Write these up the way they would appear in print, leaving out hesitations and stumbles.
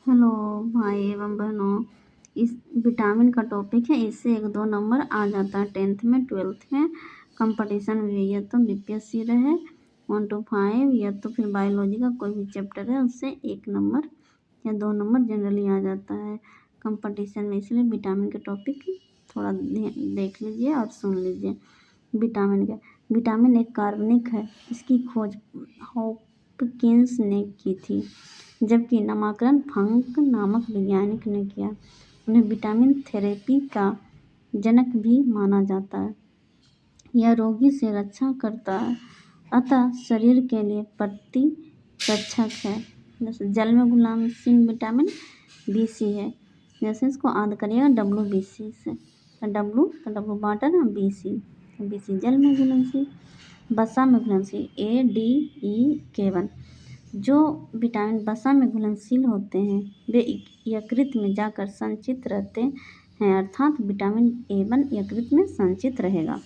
Hello भाई एवं बहनों। इस विटामिन का टॉपिक है, इससे 1-2 नंबर आ जाता है 10th में 12th में कंपटीशन में। या तो बीपीएससी रहे 1 to 5 या तो फिर बायोलॉजी का कोई भी चैप्टर है उससे 1 नंबर या 2 नंबर जनरली आ जाता है कंपटीशन में। इसलिए विटामिन के टॉपिक थोड़ा देख लीजिए और सुन लीजिए। विटामिन एक कार्बनिक है। इसकी खोज हॉपकिंस ने की थी, जबकि नामकरण फंक नामक वैज्ञानिक ने किया। उन्हें विटामिन थेरेपी का जनक भी माना जाता है। यह रोगी से रक्षा करता है, अतः शरीर के लिए प्रतिरक्षक है। जैसे जल में घुलनशील विटामिन बी है। जैसे इसको याद करिएगा WBC से। W वाटर और BC जल में घुलनशील, वसा में घुलनशील ADE जो विटामिन वसा में घुलनशील होते हैं वे यकृत में जाकर संचित रहते हैं, अर्थात विटामिन A1 यकृत में संचित रहेगा।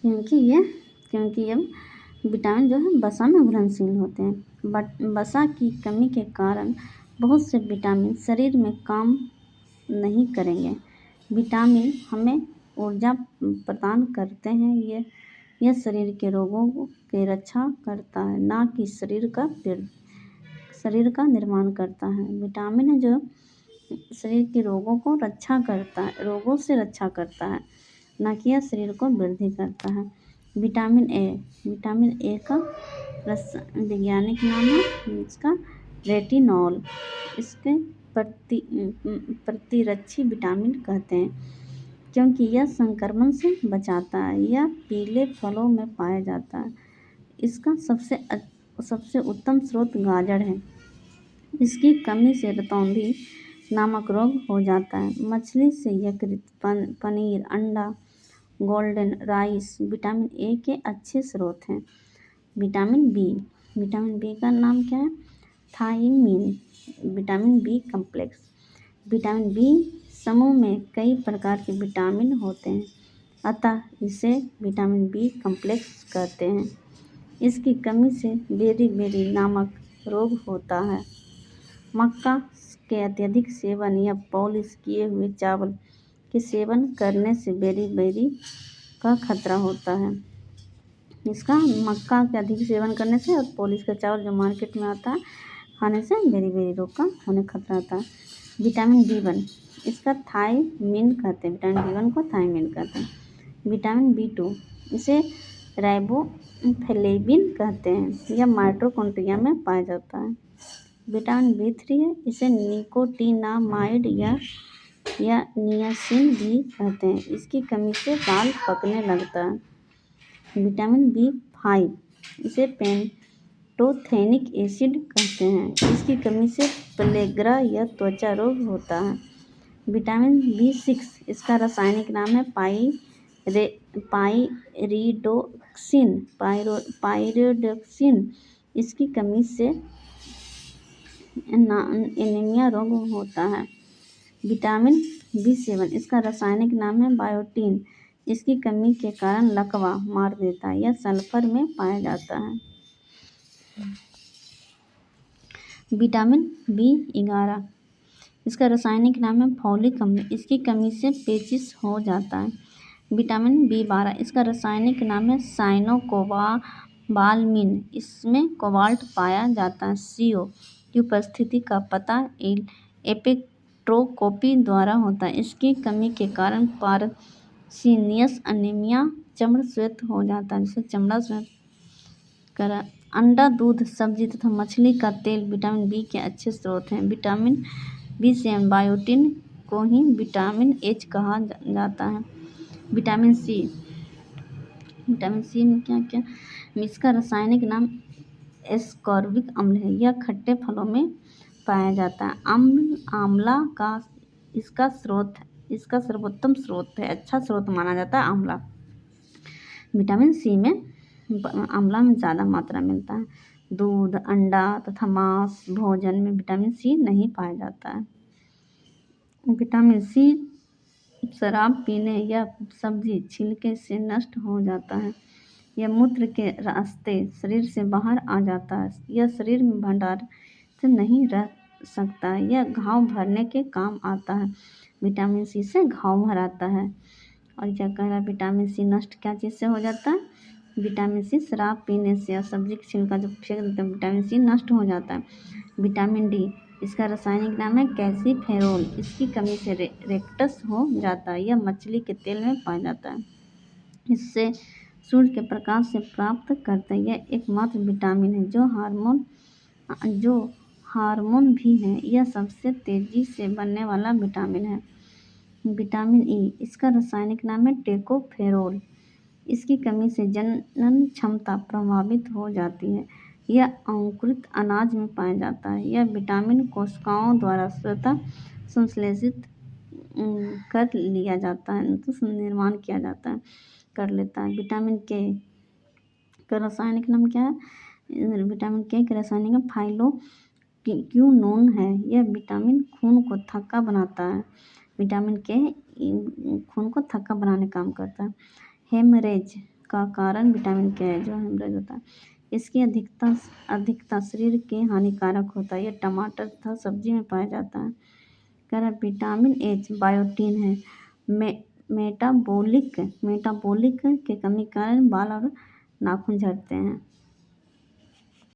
क्योंकि ये विटामिन जो है वसा में घुलनशील होते हैं। बट वसा की कमी के कारण बहुत से विटामिन शरीर में काम नहीं करेंगे। विटामिन हमें ऊर्जा प्रदान करते हैं। यह शरीर के रोगों की रक्षा करता है, ना कि शरीर का निर्माण करता है। विटामिन है जो शरीर के रोगों से रक्षा करता है, ना कि यह शरीर को वृद्धि करता है। विटामिन ए का वैज्ञानिक नाम है इसका रेटिनॉल। इसके प्रतिरक्षी विटामिन कहते हैं, क्योंकि यह संक्रमण से बचाता है। यह पीले फलों में पाया जाता है। इसका सबसे उत्तम स्रोत गाजर है। इसकी कमी से रतौंधी नामक रोग हो जाता है। मछली से यकृत, पनीर, अंडा, गोल्डन राइस विटामिन ए के अच्छे स्रोत हैं। विटामिन बी का नाम क्या है? Thiamine. Vitamin B complex. Vitamin B समूह में कई प्रकार के विटामिन होते हैं, अतः इसे विटामिन बी कम्प्लेक्स कहते हैं। इसकी कमी से बेरी नामक रोग होता है। मक्का के अत्यधिक सेवन या पॉलिश किए हुए चावल के सेवन करने से बेरी का खतरा होता है। इसका मक्का के अधिक सेवन करने से और पॉलिश का चावल जो मार्केट में आता है खाने से बेरी रोग का होने खतरा होता है। विटामिन B1 इसका थायमीन कहते हैं। विटामिन B1 को थायमीन कहते हैं। विटामिन B2 इसे राइबोफ्लेविन कहते हैं। यह माइटोकॉन्ड्रिया में पाया जाता है। विटामिन B3 है, इसे निकोटिनामाइड या नियासिन भी कहते हैं। इसकी कमी से बाल पकने लगता है। विटामिन B5 इसे पेंटोथेनिक एसिड कहते हैं। इसकी कमी से पेलेग्रा या त्वचा रोग होता है। विटामिन B6 इसका रासायनिक नाम है पाइरिडोक्सिन। इसकी कमी से एनीमिया रोग होता है। विटामिन B7 इसका रासायनिक नाम है बायोटीन। इसकी कमी के कारण लकवा मार देता है। यह सल्फर में पाया जाता है। विटामिन B11 इसका रासायनिक नाम है फॉलिक अम्ल। इसकी कमी से पेचिश हो जाता है। विटामिन B12 इसका रासायनिक नाम है साइनोकोबालामिन। इसमें कोबाल्ट पाया जाता है। CO की उपस्थिति का पता एपेक्ट्रोस्कोपी द्वारा होता है। इसकी कमी के कारण पार्सिनियस अनीमिया, चमड़ा श्वेत हो जाता है, जिससे चमड़ा श्वेत करा। अंडा, दूध, सब्जी तथा मछली का तेल विटामिन बी के अच्छे स्रोत हैं। विटामिन B7 बायोटीन को ही विटामिन H कहा जाता है। विटामिन C में क्या इसका रासायनिक नाम एस्कॉर्बिक अम्ल है। यह खट्टे फलों में पाया जाता है। आंवला का इसका सर्वोत्तम स्रोत है, अच्छा स्रोत माना जाता है आंवला। विटामिन C में आंवला में ज़्यादा मात्रा मिलता है। दूध, अंडा तथा मांस भोजन में विटामिन C नहीं पाया जाता है। विटामिन C शराब पीने या सब्जी छिलके से नष्ट हो जाता है। यह मूत्र के रास्ते शरीर से बाहर आ जाता है। यह शरीर में भंडार से नहीं रह सकता है। यह घाव भरने के काम आता है। विटामिन सी से घाव भराता है। और क्या कह रहा है, विटामिन सी नष्ट क्या चीज़ से हो जाता है? विटामिन सी शराब पीने से और सब्जी का छिलका जब फेंक देते हैं विटामिन सी नष्ट हो जाता है। विटामिन डी, इसका रासायनिक नाम है कैल्सीफेरोल। इसकी कमी से रेक्टस हो जाता है। यह मछली के तेल में पाया जाता है। इससे सूर्य के प्रकाश से प्राप्त करते हैं। यह एकमात्र विटामिन है जो हार्मोन भी है। यह सबसे तेजी से बनने वाला विटामिन है। विटामिन ई, इसका रासायनिक नाम है टेकोफेरोल। इसकी कमी से जनन क्षमता प्रभावित हो जाती है। यह अंकुरित अनाज में पाया जाता है। यह विटामिन कोशिकाओं द्वारा स्वतः संश्लेषित कर लिया जाता है, तो निर्माण किया जाता है, कर लेता है। विटामिन के का रासायनिक नाम क्या है? विटामिन के का रासायनिक नाम फाइलोक्विनोन है। यह विटामिन खून को थक्का बनाता है। विटामिन के खून को थक्का बनाने का काम करता है। हेमरेज का कारण विटामिन के है, जो हेमरेज होता है। इसकी अधिकता शरीर के हानिकारक होता है। यह टमाटर तथा सब्जी में पाया जाता है। कह रहा है विटामिन एच बायोटीन है। मेटाबोलिक के कमी के कारण बाल और नाखून झड़ते हैं।